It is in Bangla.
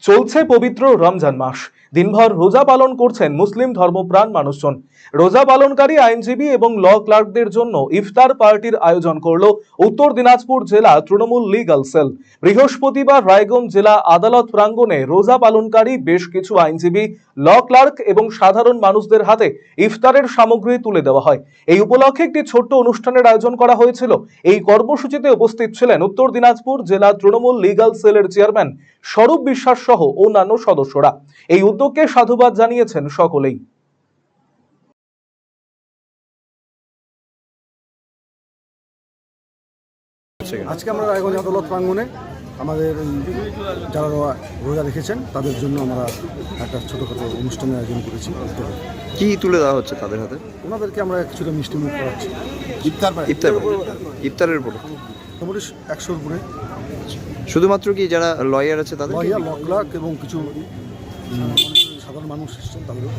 চলছে পবিত্র রমজান মাস। দিনভর রোজা পালন করছেন মুসলিম ধর্মপ্রাণ মানুষজন। রোজা পালনকারী আইনজীবী এবং ল ক্লার্কদের জন্য ইফতার পার্টির আয়োজন করল উত্তর দিনাজপুর জেলা তৃণমূল লিগ্যাল সেল। বৃহস্পতিবার রায়গঞ্জ জেলা আদালত প্রাঙ্গণে রোজা পালনকারী বেশ কিছু আইনজীবী, ল ক্লার্ক এবং সাধারণ মানুষদের হাতে ইফতারের সামগ্রী তুলে দেওয়া হয়। এই উপলক্ষে একটি ছোট্ট অনুষ্ঠানের আয়োজন করা হয়েছিল। এই কর্মসূচিতে উপস্থিত ছিলেন উত্তর দিনাজপুর জেলা তৃণমূল লিগ্যাল সেলের চেয়ারম্যান স্বরূপ বিশ্বাস সহ অন্যান্য সদস্যরা। এই উদ্যোগকে সাধুবাদ জানিয়েছেন সকলেই। আজকে আমরা রায়গঞ্জ আদালত প্রাঙ্গণে আমাদের যারা রোজা রেখেছেন তাদের জন্য আমরা একটা ছোটোখাটো অনুষ্ঠানের আয়োজন করেছি। কি তুলে দেওয়া হচ্ছে তাদের হাতে? ওনাদেরকে আমরা কিছুটা মিষ্টি মুখ করাচ্ছি ইফতারের উপরে মোটামুটি 100-র উপরে। শুধুমাত্র কি যারা লয়ার আছে তাদের? লয়ার, ল ক্লার্ক এবং কিছু সাধারণ মানুষ এসেছেন তাদেরও